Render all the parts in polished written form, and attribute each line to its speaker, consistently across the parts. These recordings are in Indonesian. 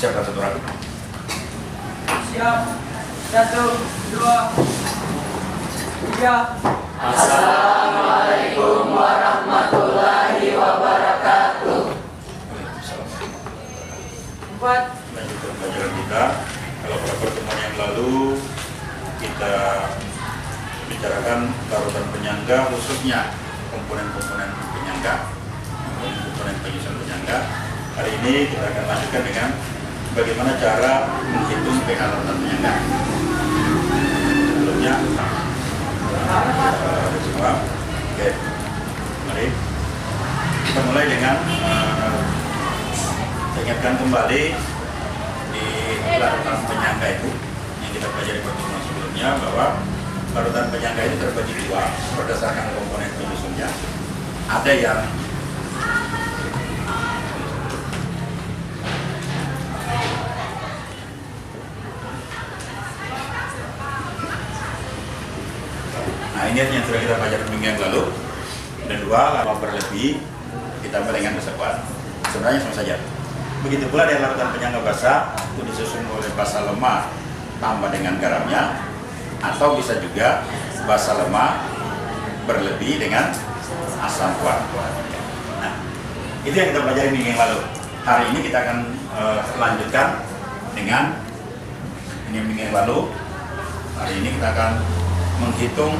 Speaker 1: Siapkan satu orang.
Speaker 2: Siap. 1, 2, 3.
Speaker 3: Assalamualaikum warahmatullahi wabarakatuh.
Speaker 2: 4.
Speaker 1: Lanjutkan pelajaran kita. Kalau pada pertemuan yang lalu kita bicarakan larutan penyangga, khususnya komponen-komponen penyangga, komponen penyusun penyangga. Hari ini kita akan lanjutkan dengan bagaimana cara menghitung pH larutan penyangga. Sebelumnya, semua, oke, mari kita mulai dengan ingatkan kembali di larutan penyangga itu yang kita pelajari pertemuan sebelumnya, bahwa larutan penyangga itu terbagi dua berdasarkan komponen penyusunnya. Ada yang ini yang sudah kita pelajari minggu yang lalu. Dan dua, lama berlebih ditambah dengan kesekuan. Sebenarnya sama saja. Begitu pula dengan larutan penyangga basah, itu disusun oleh basa lemah tambah dengan garamnya, atau bisa juga basa lemah berlebih dengan asam kuat. Nah, itu yang kita pelajari minggu yang lalu. Hari ini kita akan lanjutkan dengan ini minggu yang lalu. Hari ini kita akan menghitung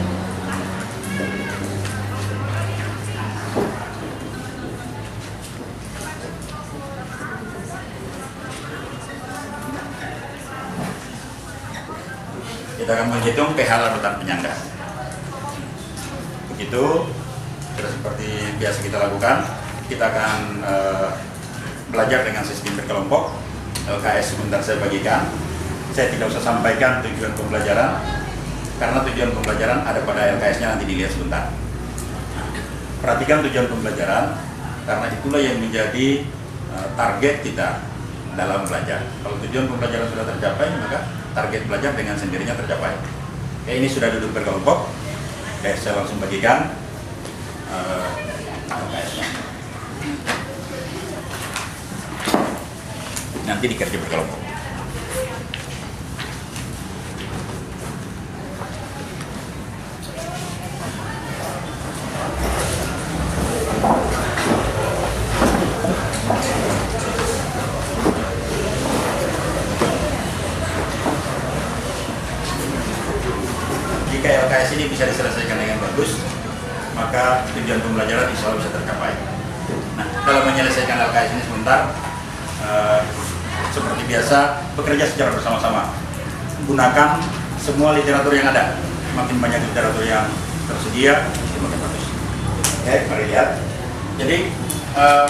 Speaker 1: pH larutan penyangga. Begitu, sudah seperti biasa kita lakukan, kita akan belajar dengan sistem berkelompok. LKS sebentar saya bagikan. Saya tidak usah sampaikan tujuan pembelajaran, karena tujuan pembelajaran ada pada LKS-nya, nanti dilihat sebentar. Perhatikan tujuan pembelajaran, karena itulah yang menjadi target kita dalam belajar. Kalau tujuan pembelajaran sudah tercapai, maka target belajar dengan sendirinya tercapai. Oke, ini sudah duduk berkelompok. Oke, saya langsung bagikan LKS-nya. Nanti dikerja berkelompok. Jika LKS ini bisa diselesaikan dengan bagus, maka tujuan pembelajaran insya Allah bisa tercapai. Nah, dalam menyelesaikan LKS ini sebentar, seperti biasa, bekerja secara bersama-sama. Gunakan semua literatur yang ada. Makin banyak literatur yang tersedia, semakin bagus. Oke, mari lihat. Jadi,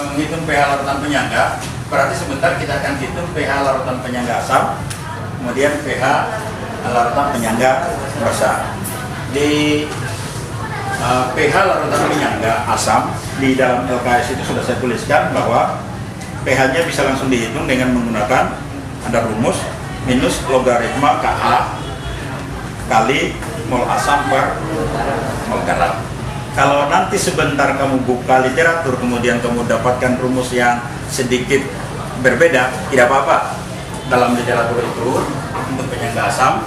Speaker 1: menghitung pH larutan penyangga, berarti sebentar kita akan hitung pH larutan penyangga asam, kemudian pH larutan penyangga basah. Di pH larutan penyangga asam di dalam LKS itu sudah saya tuliskan bahwa pH-nya bisa langsung dihitung dengan menggunakan ada rumus minus logaritma Ka kali mol asam per mol garam. Kalau nanti sebentar kamu buka literatur kemudian kamu dapatkan rumus yang sedikit berbeda, tidak apa-apa. Dalam literatur itu untuk penyangga asam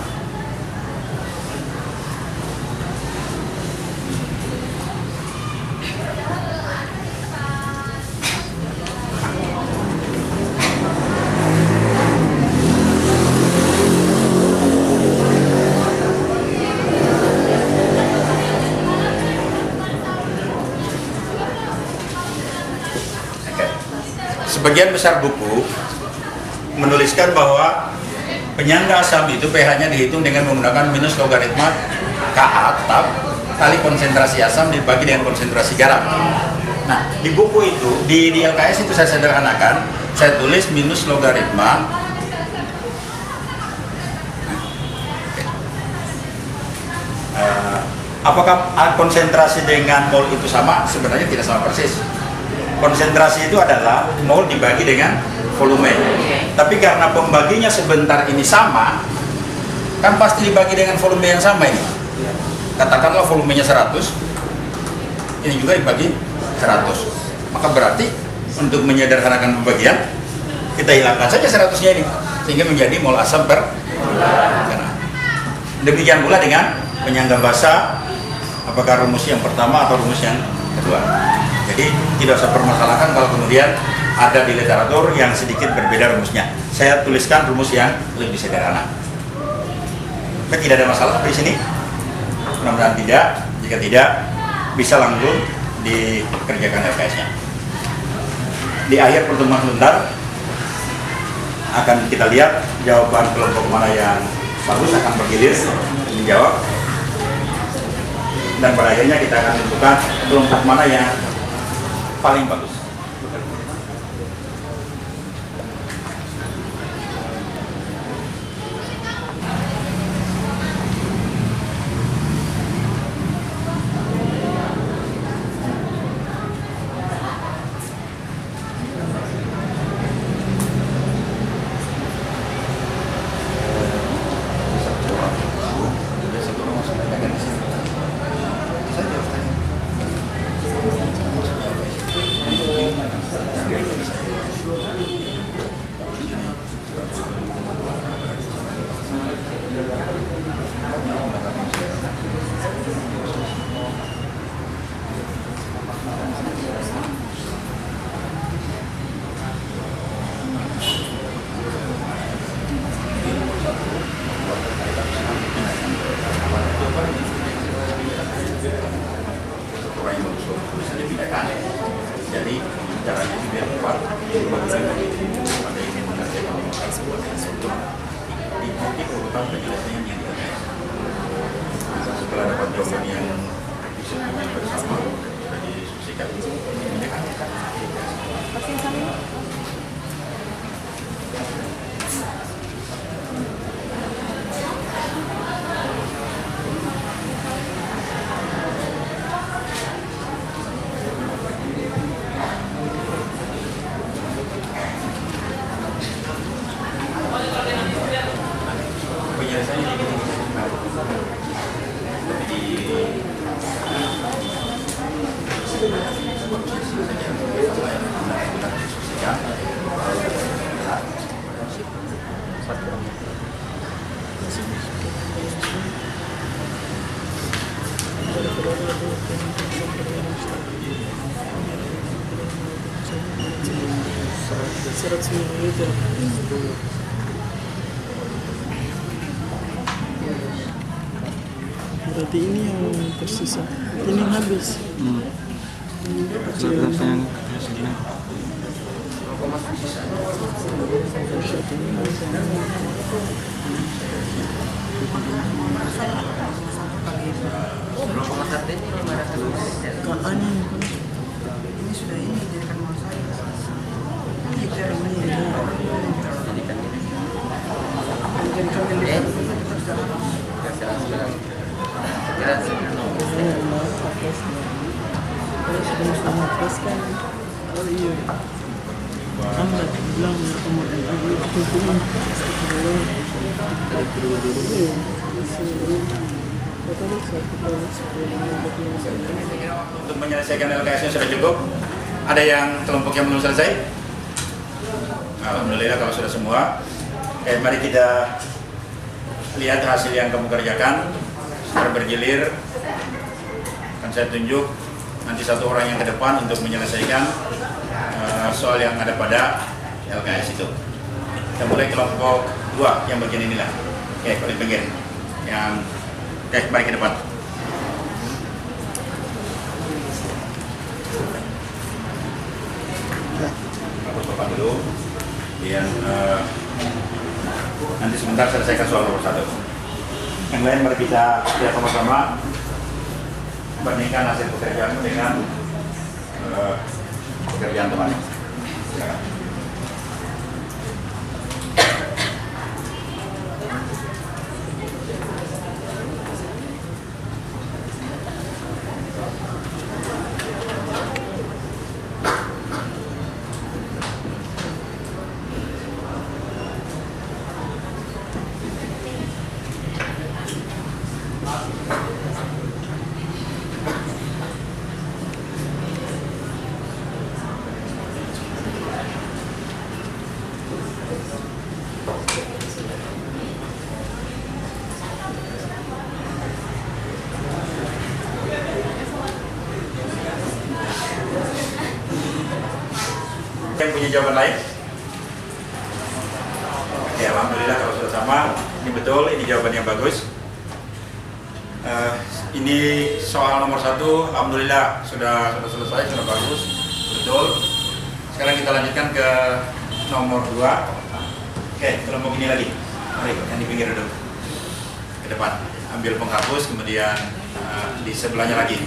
Speaker 1: sebagian besar buku menuliskan bahwa penyangga asam itu pH-nya dihitung dengan menggunakan minus logaritma Ka tetap kali konsentrasi asam dibagi dengan konsentrasi garam. Nah, di buku itu, di LKS itu saya sederhanakan, saya tulis minus logaritma apakah konsentrasi dengan mol itu sama? Sebenarnya tidak sama persis. Konsentrasi itu adalah mol dibagi dengan volume. Tapi karena pembaginya sebentar ini sama, kan pasti dibagi dengan volume yang sama ini. Katakanlah volumenya 100, ini juga dibagi 100. Maka berarti untuk menyederhanakan pembagian, kita hilangkan saja 100-nya ini sehingga menjadi mol asam per. Demikian pula dengan penyangga basah, apakah rumus yang pertama atau rumus yang kedua. Jadi tidak usah permasalahkan kalau kemudian ada di literatur yang sedikit berbeda rumusnya. Saya tuliskan rumus yang lebih sederhana. Tidak ada masalah di sini. Mudah-mudahan tidak. Jika tidak, bisa langsung dikerjakan LKS-nya. Di akhir pertemuan sebentar akan kita lihat jawaban kelompok mana yang bagus, akan bergilir menjawab, dan pada akhirnya kita akan tentukan kelompok mana yang paling bagus. Jadi caranya juga tepat. Pada ini mengerjakan sebuah untuk diikuti urutan penjelasannya yang dikatakan. Setelah dapat jawaban yang bisa bersama, sudah didiskusikan.
Speaker 4: Berarti ini yang tersisa, ini yang habis.
Speaker 1: Untuk menyelesaikan LKS-nya sudah cukup. Ada yang kelompok yang belum selesai? Alhamdulillah kalau sudah semua. Mari kita lihat hasil yang kamu kerjakan secara bergilir. Akan saya tunjuk nanti satu orang yang ke depan untuk menyelesaikan soal yang ada pada LKS itu. Kita mulai kelompok 2 yang bagian inilah. Paling bagian yang mari ke depan. Bapak dulu, kemudian nanti sebentar selesaikan soal nomor 1. Yang lain mari kita lihat sama-sama, bandingkan hasil pekerjaanmu dengan pekerjaan temannya. Silakan. mempunyai jawaban lain? Oke, alhamdulillah kalau sudah sama. Ini betul, ini jawaban yang bagus. Ini soal nomor 1, alhamdulillah sudah selesai, sudah bagus, betul. Sekarang kita lanjutkan ke nomor 2. Oke, kelompok ini lagi. Mari, yang di pinggir dulu. Ke depan, ambil penghapus, kemudian di sebelahnya lagi.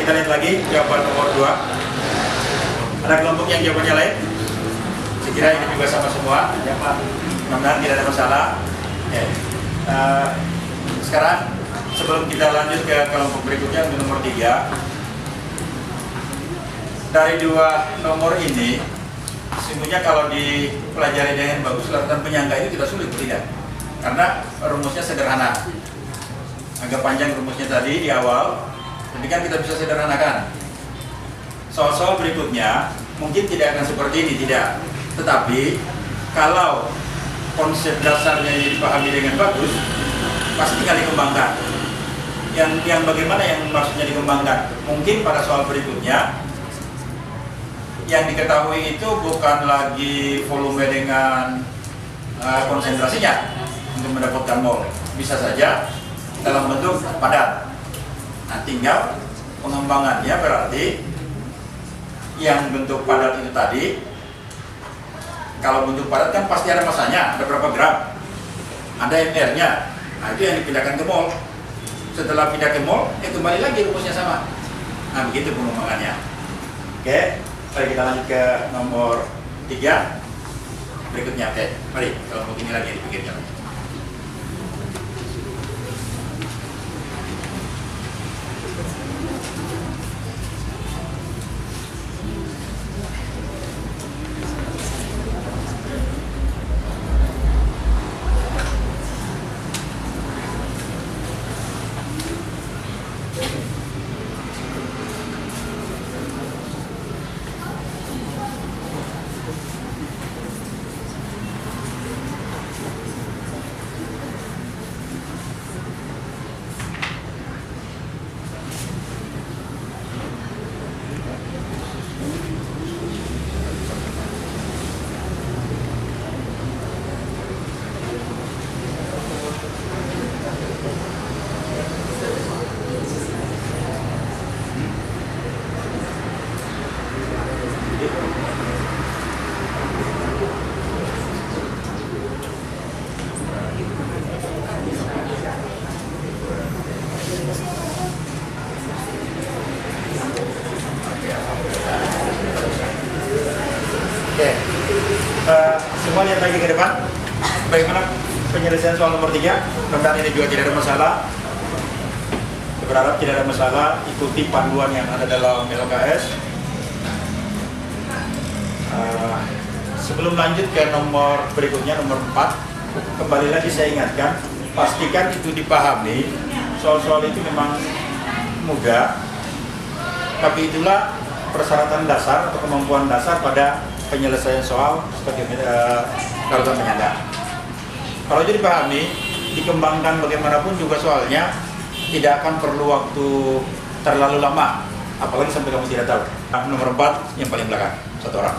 Speaker 1: Kita lihat lagi jawaban nomor 2. Ada kelompok yang jawabannya lain? Saya kira ini juga sama semua. Mudah-mudahan tidak ada masalah. Sekarang sebelum kita lanjut ke kelompok berikutnya, untuk nomor 3. Dari 2 nomor ini, sesungguhnya kalau dipelajari dengan bagus, larutan penyangga itu tidak sulit, tidak? Karena rumusnya sederhana. Agak panjang rumusnya tadi di awal. Jadi kan kita bisa sederhanakan. Soal-soal berikutnya mungkin tidak akan seperti ini, tidak. Tetapi kalau konsep dasarnya ini dipahami dengan bagus, pasti tinggal dikembangkan. Yang bagaimana yang maksudnya dikembangkan? Mungkin pada soal berikutnya yang diketahui itu bukan lagi volume dengan konsentrasinya untuk mendapatkan mol. Bisa saja dalam bentuk padat. Nah, tinggal pengembangannya berarti yang bentuk padat itu tadi, kalau bentuk padat kan pasti ada masanya, ada berapa gram, ada MR-nya. Nah, itu yang dipindahkan ke mol. Setelah pindah ke mol, kembali lagi rumusnya sama. Nah, begitu pengembangannya. Oke, mari kita lanjut ke nomor 3 berikutnya. Oke, mari kalau begini lagi dipikirkan. Semua lihat lagi ke depan. Bagaimana penyelesaian soal nomor 3? Mudah-mudahan ini juga tidak ada masalah. Saya berharap tidak ada masalah. Ikuti panduan yang ada dalam LKS. Sebelum lanjut ke nomor berikutnya, nomor 4, kembali lagi saya ingatkan, pastikan itu dipahami. Soal-soal itu memang mudah, tapi itulah persyaratan dasar atau kemampuan dasar pada penyelesaian soal sebagai larutan penyangga. Kalau itu dipahami, dikembangkan bagaimanapun juga soalnya tidak akan perlu waktu terlalu lama, apalagi sampai kamu tidak tahu. Nomor 4 yang paling belakang, 1 orang.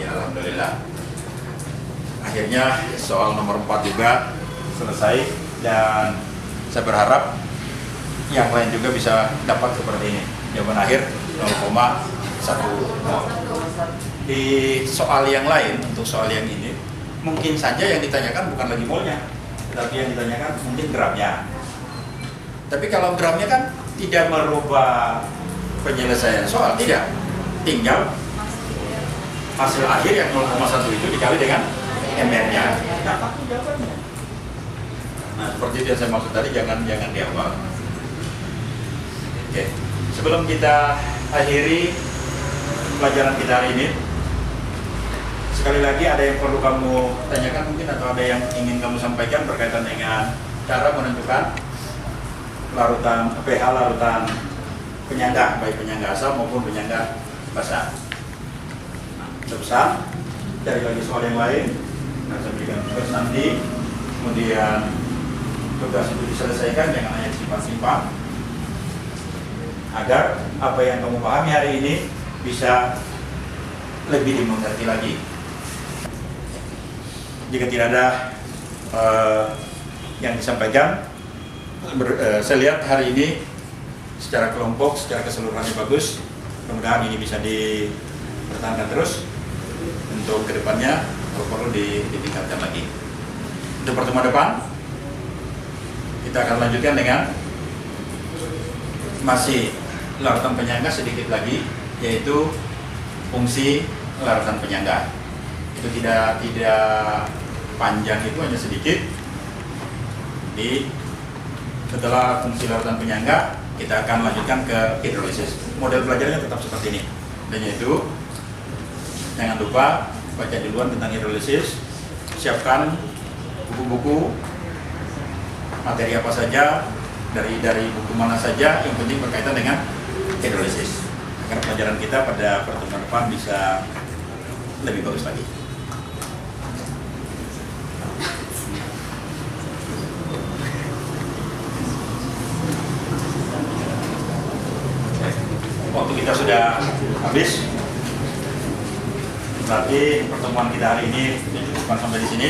Speaker 1: Alhamdulillah. Akhirnya soal nomor 4 juga selesai, dan saya berharap yang lain juga bisa dapat seperti ini. Jawaban akhir 0,10. Di soal yang lain, untuk soal yang ini, mungkin saja yang ditanyakan bukan lagi molnya, tetapi yang ditanyakan mungkin gramnya. Tapi kalau gramnya kan tidak merubah penyelesaian soal, tidak. Tinggal hasil akhir yang 0,1 itu dikali dengan MR-nya. Nah, seperti itu yang saya maksud tadi, jangan di awal. Oke. Sebelum kita akhiri pelajaran kita hari ini, sekali lagi ada yang perlu kamu tanyakan mungkin, atau ada yang ingin kamu sampaikan berkaitan dengan cara menentukan larutan pH larutan penyangga, baik penyangga asam maupun penyangga basah. Sebesar dari lagi soal yang lain, nah saya berikan tugas nanti, kemudian tugas itu diselesaikan, jangan hanya disimpan-simpan, agar apa yang kamu pahami hari ini bisa lebih dimengerti lagi. Jika tidak ada yang disampaikan, saya lihat hari ini secara kelompok, secara keseluruhannya bagus. Mudah-mudahan ini bisa dipertahankan terus untuk kedepannya, kalau perlu ditingkatkan lagi. Untuk pertemuan depan, kita akan lanjutkan dengan masih larutan penyangga sedikit lagi, yaitu fungsi larutan penyangga. Itu tidak panjang, itu hanya sedikit. Setelah fungsi larutan penyangga, kita akan lanjutkan ke hidrolisis. Model belajarnya tetap seperti ini, dan yaitu jangan lupa baca duluan tentang hidrolisis, siapkan buku-buku, materi apa saja, dari buku mana saja, yang penting berkaitan dengan hidrolisis, agar pelajaran kita pada pertemuan depan bisa lebih bagus lagi. Waktu kita sudah habis, berarti pertemuan kita hari ini cukupkan sampai di sini.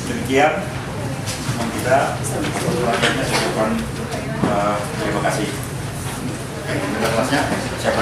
Speaker 1: Demikian pertemuan kita, selanjutnya saya ucapkan terima kasih. Oke, kelasnya siapa?